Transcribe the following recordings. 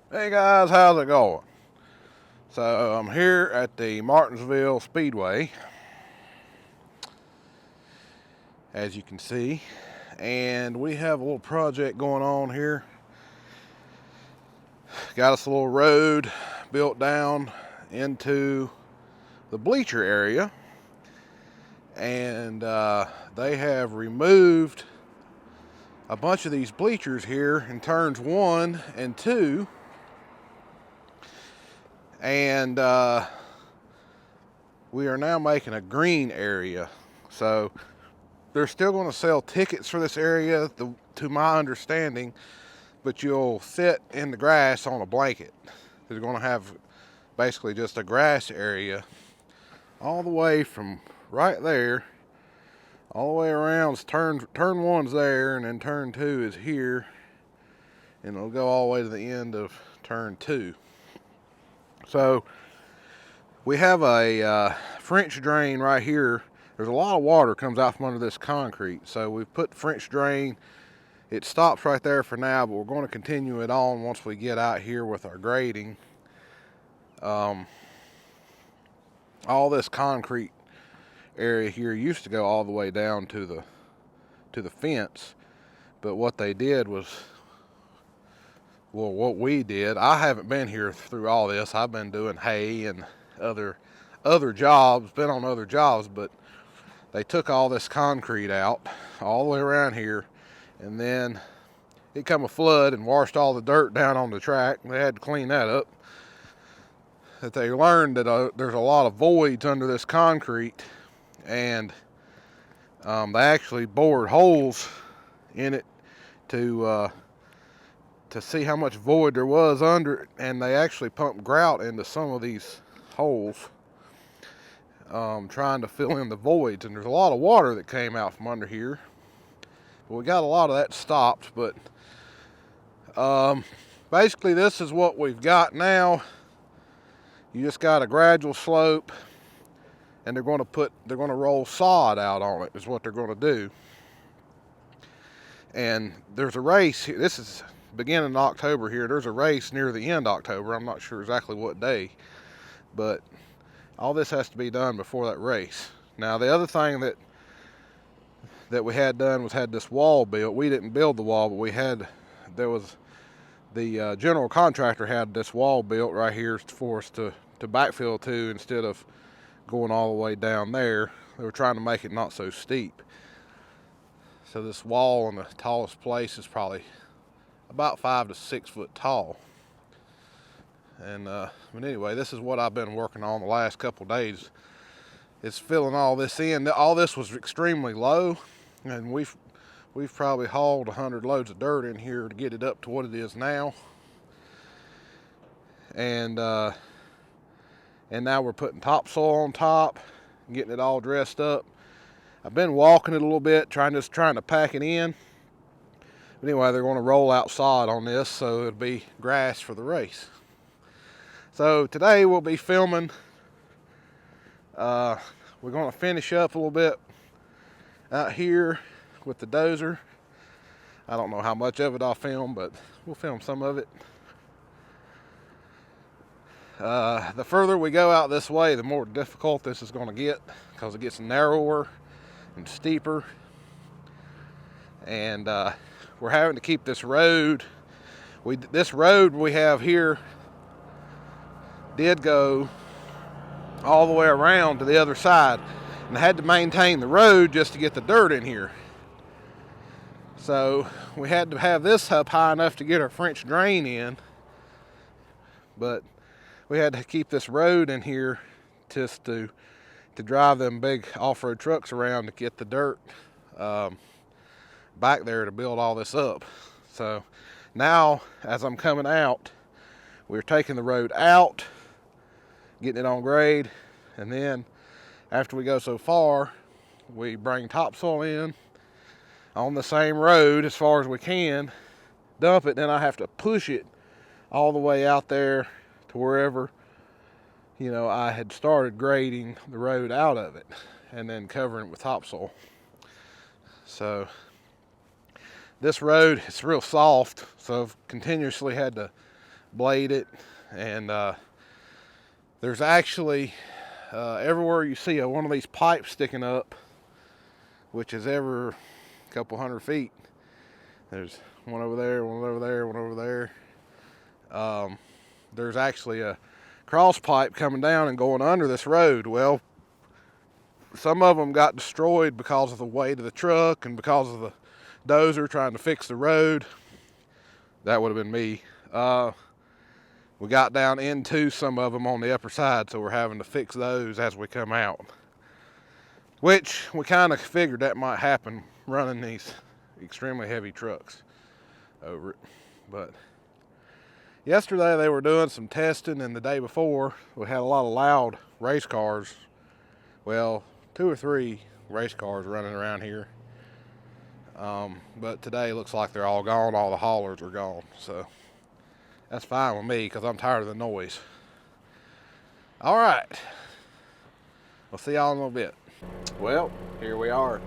Hey guys, how's it going? So I'm here at the Martinsville Speedway, as you can see, and we have a little project going on here. Got us a little road built down into the bleacher area, and they have removed a bunch of these bleachers here in turns 1 and 2, and we are now making a green area. So they're still going to sell tickets for this area, to my understanding, but you'll sit in the grass on a blanket. They're going to have basically just a grass area all the way from right there, all the way around. Turn 1's there, and then turn 2 is here, and it'll go all the way to the end of turn 2. So we have a French drain right here. There's a lot of water comes out from under this concrete, so we've put French drain. It stops right there for now, but we're going to continue it on once we get out here with our grading. All this concrete area here used to go all the way down to the fence, but what they did was, well, what we did, I haven't been here through all this. I've been doing hay and other jobs, been on other jobs, but they took all this concrete out all the way around here, and then it come a flood and washed all the dirt down on the track. They had to clean that up. That they learned that there's a lot of voids under this concrete, and they actually bored holes in it to see how much void there was under it, and they actually pumped grout into some of these holes, trying to fill in the voids. And there's a lot of water that came out from under here. We got a lot of that stopped, but basically this is what we've got now. You just got a gradual slope, and they're going to roll sod out on it is what they're going to do. And there's a race here. This is beginning in October here. There's a race near the end of October. I'm not sure exactly what day, but all this has to be done before that race. Now the other thing that we had done was had this wall built. We didn't build the wall, but the general contractor had this wall built right here for us to backfill to, instead of going all the way down there. They were trying to make it not so steep. So this wall in the tallest place is probably about 5 to 6 foot tall. And but anyway, this is what I've been working on the last couple days. It's filling all this in. All this was extremely low, and we've probably hauled 100 loads of dirt in here to get it up to what it is now. And now we're putting topsoil on top, getting it all dressed up. I've been walking it a little bit, trying to pack it in. But anyway, they're going to roll out sod on this, so it'll be grass for the race. So today we'll be filming. We're going to finish up a little bit out here with the dozer. I don't know how much of it I'll film, but we'll film some of it. The further we go out this way, the more difficult this is going to get, because it gets narrower and steeper. And we're having to keep this road. This road we have here did go all the way around to the other side, and I had to maintain the road just to get the dirt in here. So we had to have this up high enough to get our French drain in, but we had to keep this road in here just to drive them big off-road trucks around to get the dirt back there to build all this up. So now, as I'm coming out, we're taking the road out, getting it on grade, and then after we go so far, we bring topsoil in on the same road as far as we can, dump it, then I have to push it all the way out there to wherever, I had started grading the road out of it, and then covering it with topsoil. So this road is real soft, so I've continuously had to blade it, and there's actually everywhere you see one of these pipes sticking up, which is ever a couple 100 feet. There's one over there, one over there, one over there. There's actually a cross pipe coming down and going under this road. Well, some of them got destroyed because of the weight of the truck and because of the dozer trying to fix the road. That would have been me. We got down into some of them on the upper side, so we're having to fix those as we come out. Which we kind of figured that might happen running these extremely heavy trucks over it. But yesterday they were doing some testing, and the day before we had a lot of loud race cars. Well, 2 or 3 race cars running around here. But today looks like they're all gone. All the haulers are gone. So that's fine with me because I'm tired of the noise. All right. We'll see y'all in a little bit. Well, here we are.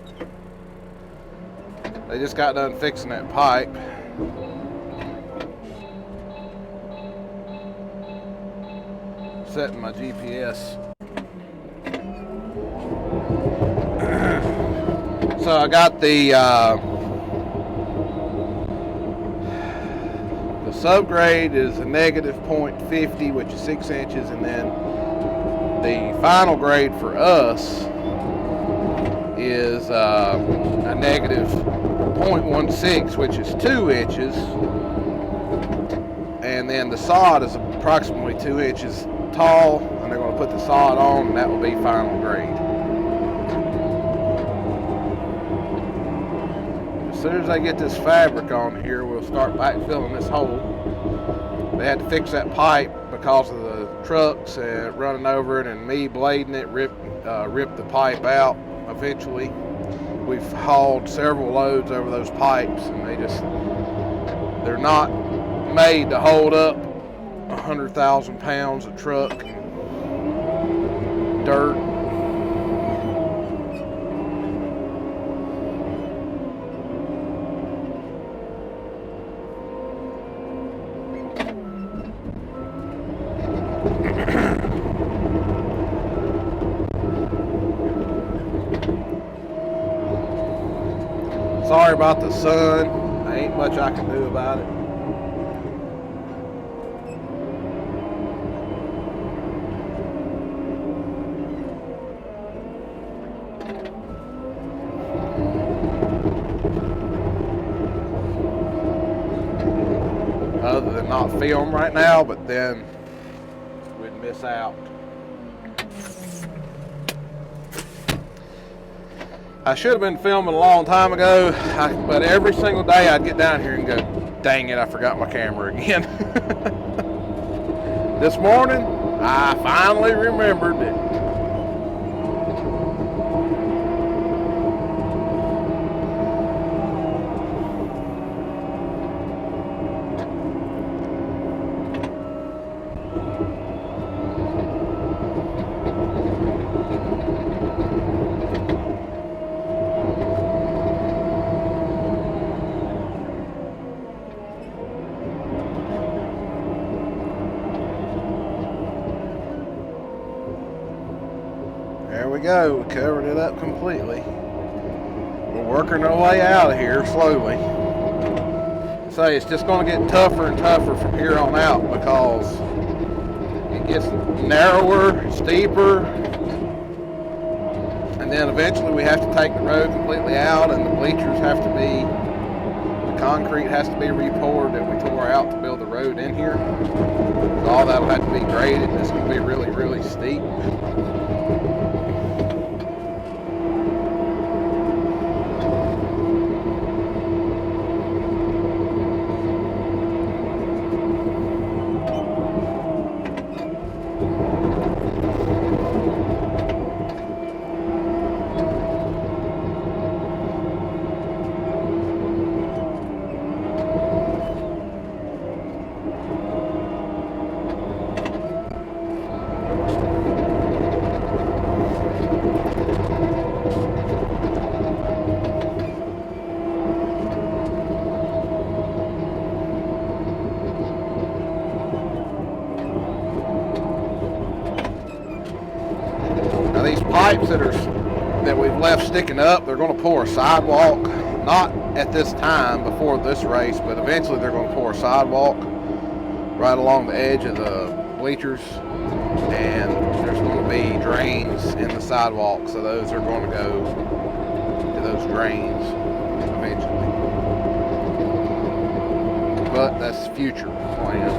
They just got done fixing that pipe. Setting my GPS. So I got the subgrade is a negative 0.50, which is 6 inches, and then the final grade for us is a negative 0.16, which is 2 inches, and then the sod is approximately 2 inches tall, and they're going to put the sod on, and that will be final grade. As soon as I get this fabric on here, we'll start backfilling this hole. They had to fix that pipe because of the trucks running over it and me blading it, ripped the pipe out eventually. We've hauled several loads over those pipes, and they're not made to hold up 100,000 pounds of truck and dirt. Sorry about the sun. There ain't much I can do about it. Other than not film right now, but then we'd miss out. I should have been filming a long time ago, but every single day I'd get down here and go, dang it, I forgot my camera again. This morning, I finally remembered it. There we go, we covered it up completely. We're working our way out of here slowly. Say it's just going to get tougher and tougher from here on out because it gets narrower, steeper, and then eventually we have to take the road completely out, and the bleachers have to be, the concrete has to be re-poured that we tore out to build the road in here. So all that will have to be graded, and it's going to be really, really steep. pipes that we've left sticking up, they're going to pour a sidewalk. Not at this time before this race, but eventually they're going to pour a sidewalk right along the edge of the bleachers, and there's going to be drains in the sidewalk, so those are going to go to those drains eventually. But that's future plan.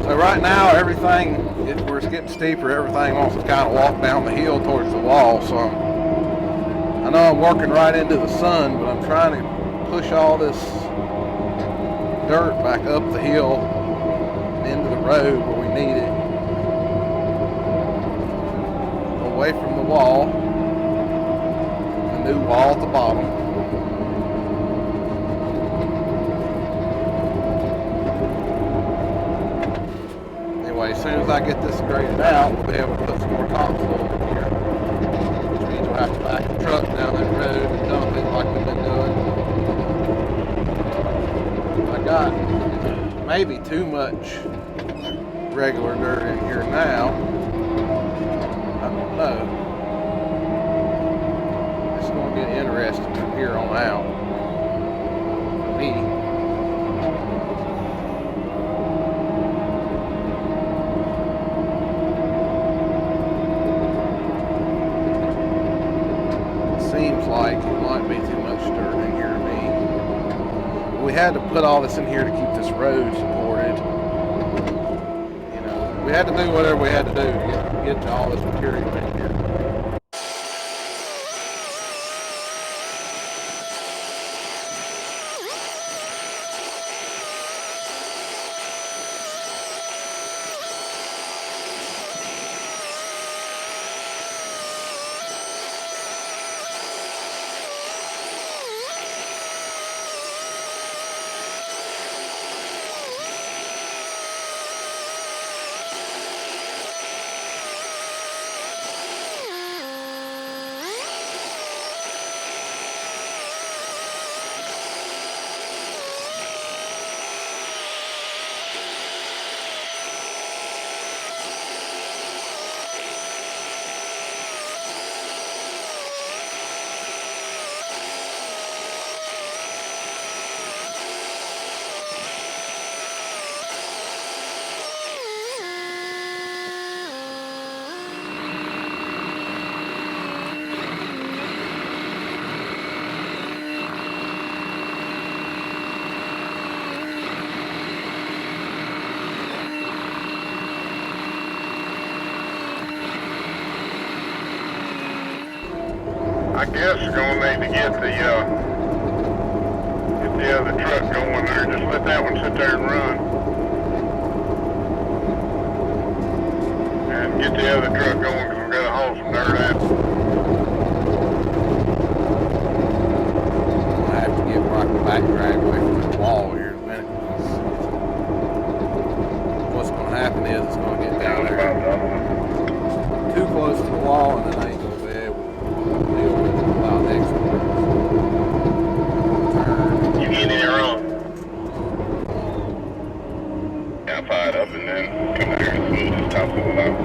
Right now, everything, where it's getting steeper, everything wants to kind of walk down the hill towards the wall. So I know I'm working right into the sun, but I'm trying to push all this dirt back up the hill and into the road where we need it, away from the wall, the new wall at the bottom. As soon as I get this graded out, we'll be able to put some more topsoil in here, which means we'll have to back the truck down that road and dump it like we've been doing. I got maybe too much regular dirt in here now. I don't know. It's going to get interesting from here on out for me. Seems like it might be too much dirt in here to me. We had to put all this in here to keep this road supported. You know, we had to do whatever we had to do to get to all this material in here. I guess you're going to need to get the other truck going there. Just let that one sit there and run. And get the other truck going because we've got to haul some dirt out. I have to get right back drag away from the wall here in a minute. What's going to happen is it's going to get down there too close to the wall, and then I ain't going to be able to deal with it without extra turn. You get in there wrong. Yeah, fire it up and then come out here and smooth this topsoil out.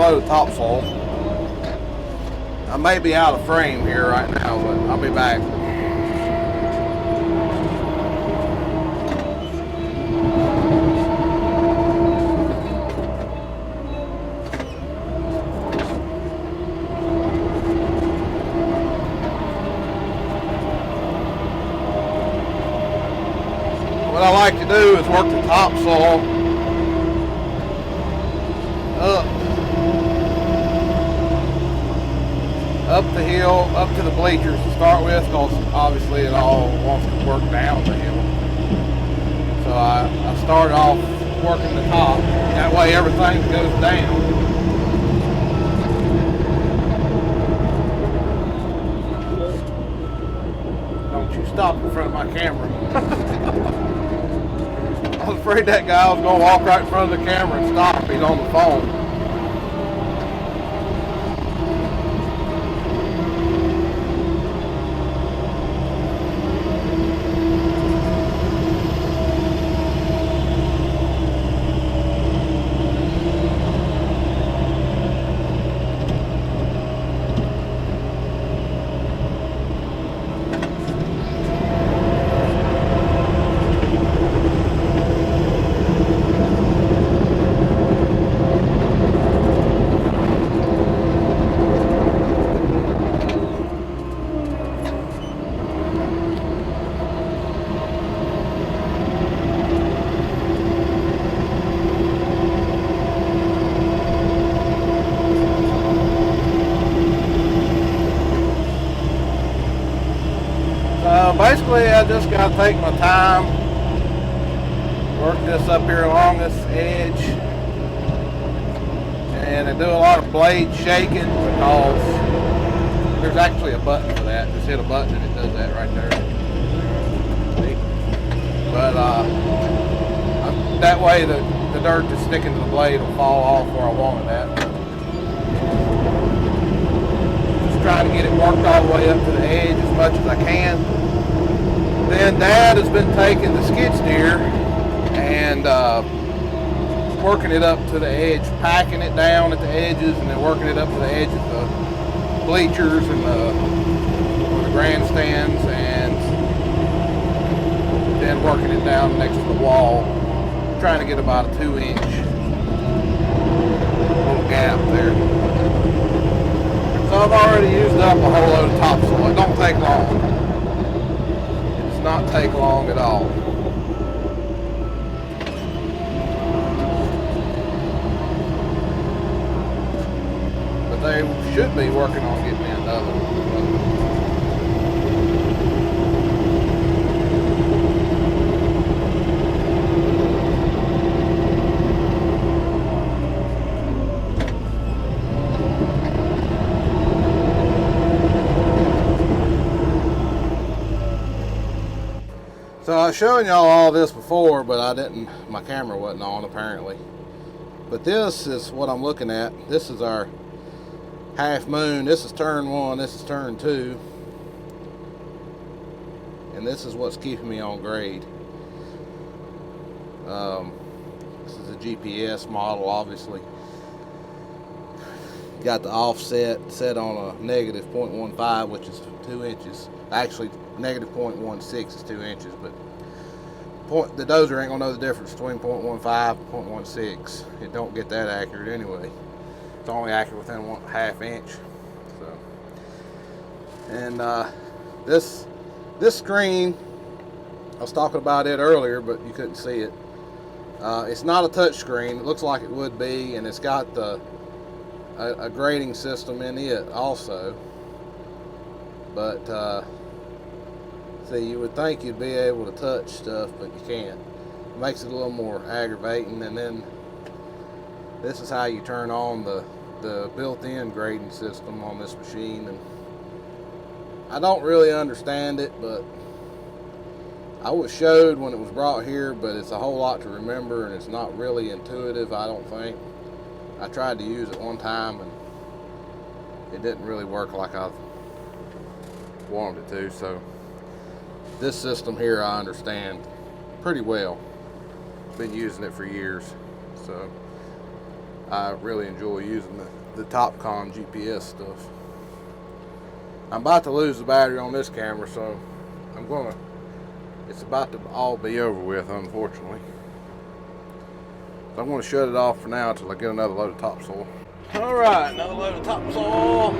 load of topsoil. I may be out of frame here right now, but I'll be back. What I like to do is work the topsoil up the hill, up to the bleachers to start with, because obviously it all wants to work down the hill. So I started off working the top. That way everything goes down. Don't you stop in front of my camera. I was afraid that guy was going to walk right in front of the camera and stop. He's on the phone. Basically, I just got to take my time, work this up here along this edge, and I do a lot of blade shaking because there's actually a button for that. Just hit a button and it does that right there. See? But that way the dirt that's sticking to the blade will fall off where I wanted that. Just trying to get it worked all the way up to the edge as much as I can. Then Dad has been taking the skid steer and working it up to the edge, packing it down at the edges, and then working it up to the edge of the bleachers and the grandstands, and then working it down next to the wall, trying to get about a 2-inch little gap there. So I've already used up a whole load of topsoil. It don't take long. Not take long at all. But they should be working on getting me another one. So I was showing y'all all this before, but my camera wasn't on apparently. But this is what I'm looking at. This is our half moon. This is turn 1, this is turn 2. And this is what's keeping me on grade. This is a GPS model, obviously. Got the offset set on a negative 0.15, which is 2 inches. Actually, negative 0.16 is 2 inches, but the dozer ain't gonna know the difference between 0.15 and 0.16. It don't get that accurate anyway. It's only accurate within 1/2 inch. So, and this screen, I was talking about it earlier, but you couldn't see it. It's not a touch screen. It looks like it would be, and it's got a grading system in it also. But see, you would think you'd be able to touch stuff, but you can't. It makes it a little more aggravating. And then this is how you turn on the built-in grading system on this machine. And I don't really understand it, but I was showed when it was brought here, but it's a whole lot to remember, and it's not really intuitive, I don't think. I tried to use it one time, and it didn't really work like I wanted it to. So this system here I understand pretty well. Been using it for years. So I really enjoy using the Topcon GPS stuff. I'm about to lose the battery on this camera, so it's about to all be over with, unfortunately. So I'm going to shut it off for now until I get another load of topsoil. All right, another load of topsoil.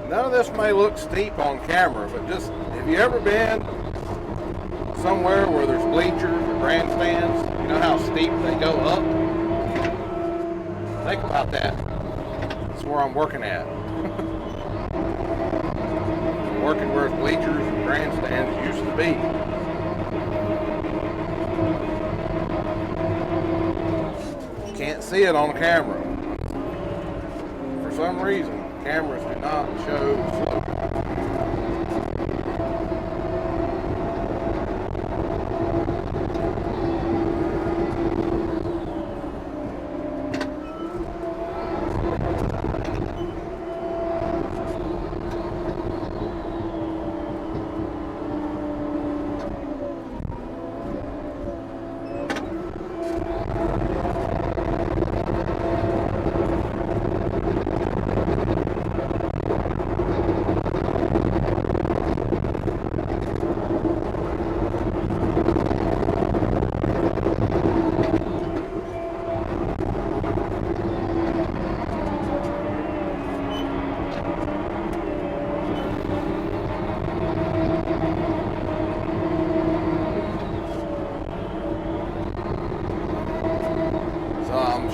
None of this may look steep on camera, but just, have you ever been somewhere where there's bleachers or grandstands? You know how steep they go up? Think about that. That's where I'm working at. I'm working where bleachers and grandstands used to be. You can't see it on the camera. For some reason, cameras do not show slope.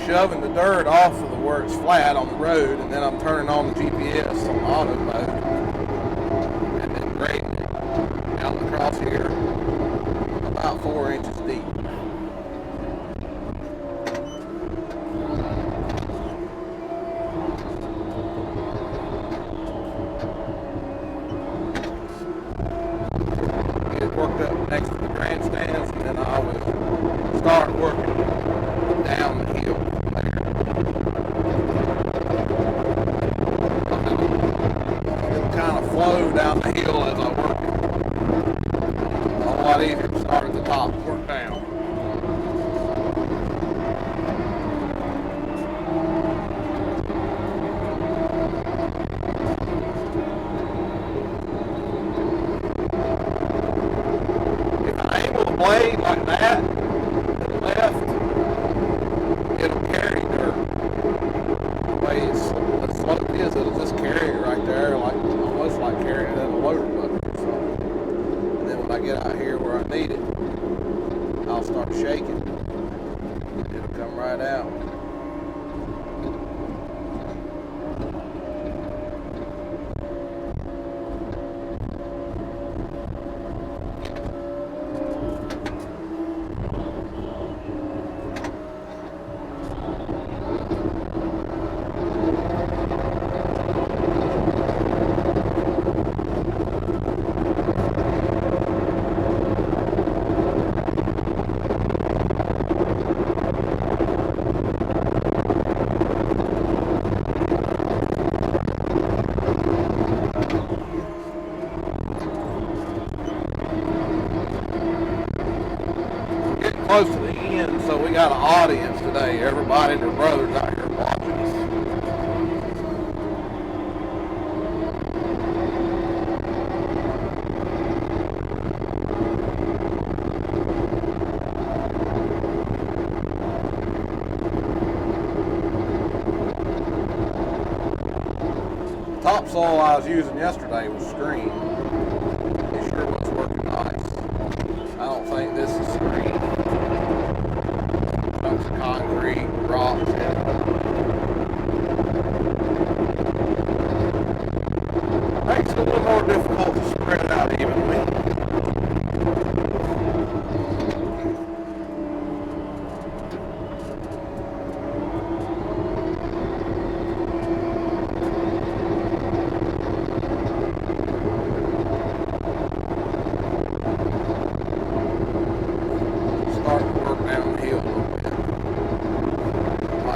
Shoving the dirt off of where it's flat on the road, and then I'm turning on the GPS on auto mode, and then grading it out across here about 4 inches deep. Get it worked up next to the grandstands, and then I will start working down the hill. Flow down the hill as I work it. A whole lot easier to start at the top and work down. If I angle the blade like that to the left, it'll carry dirt. The way the slope is, it'll just carry it right there, like almost like carrying it in a loader bucket or something. And then when I get out here where I need it, I'll start shaking. It'll come right out. Close to the end, so we got an audience today. Everybody and their brothers out here watching us. The topsoil I was using yesterday was screen. It sure was working nice. I don't think this is screen. Chunks of concrete, rocks, makes it a little more difficult to spread it out evenly.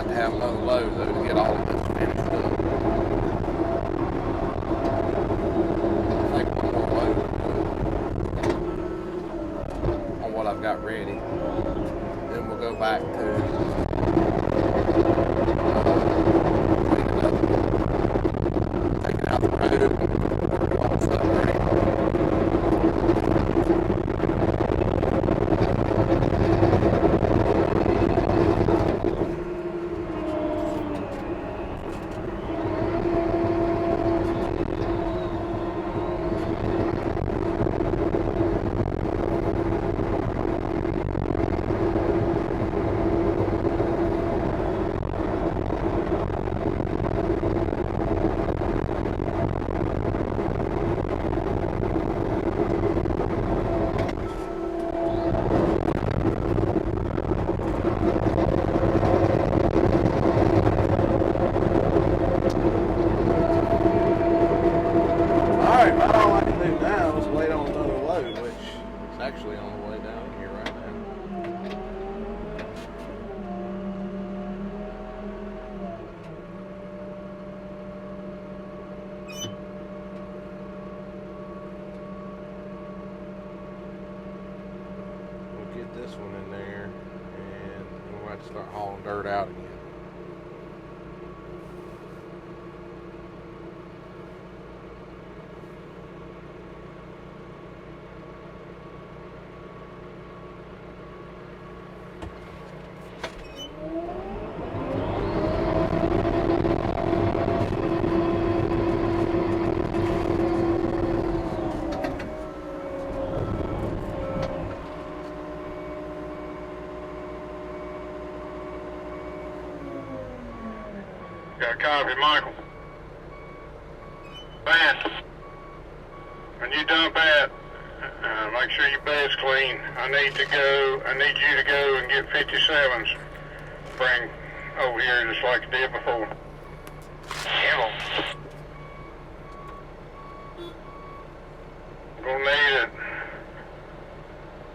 to have another load though to get all of this finished up. I think one more load on what I've got ready. Then we'll go back to cleaning up, taking out the road and putting all the stuff ready. Actually on the way down here right now. We'll get this one in there and we'll have to start hauling dirt out again. Got a copy, Michael. Bass, when you dump that, make sure your bed's clean. I need you to go and get 57s. Bring over here just like you did before. Yeah. Gonna need it.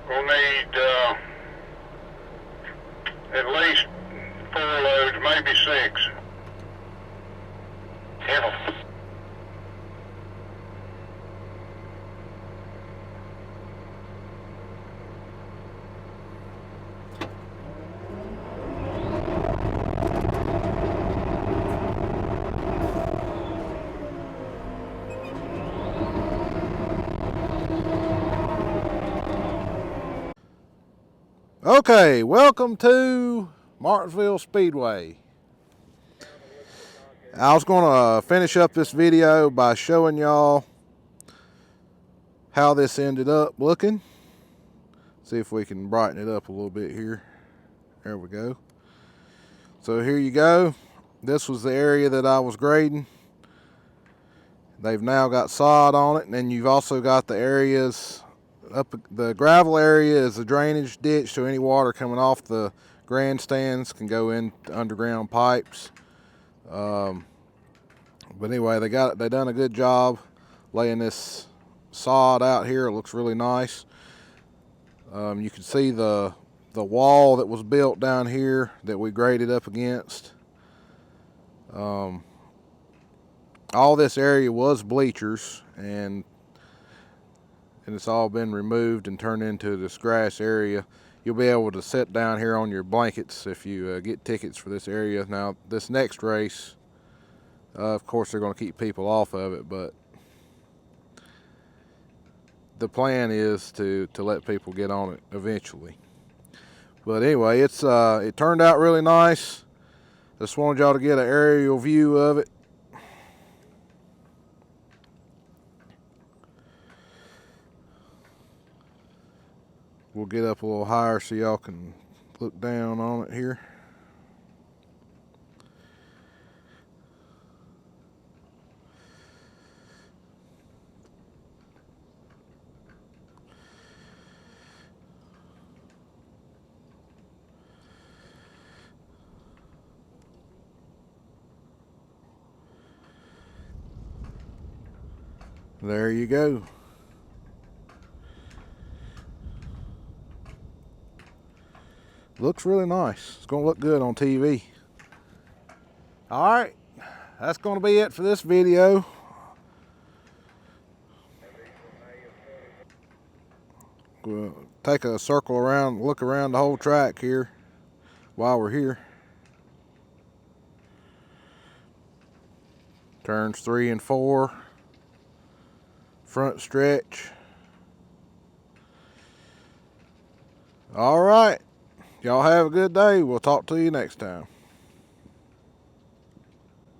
Gonna need at least 4 loads, maybe 6. Yeah. Okay, welcome to Martinsville Speedway. I was going to finish up this video by showing y'all how this ended up looking. See if we can brighten it up a little bit here. There we go. So here you go. This was the area that I was grading. They've now got sod on it, and then you've also got the areas up. The gravel area is a drainage ditch, so any water coming off the grandstands can go into underground pipes. But anyway, they done a good job laying this sod out here. It looks really nice. You can see the wall that was built down here that we graded up against. All this area was bleachers, and it's all been removed and turned into this grass area. You'll be able to sit down here on your blankets if you get tickets for this area. Now, this next race, of course, they're going to keep people off of it, but the plan is to let people get on it eventually. But anyway, it turned out really nice. Just wanted y'all to get an aerial view of it. We'll get up a little higher so y'all can look down on it here. There you go. Looks really nice. It's going to look good on TV. All right, that's going to be it for this video. We'll take a circle around, look around the whole track here while we're here. Turns 3 and 4, front stretch. All right, y'all have a good day. We'll talk to you next time.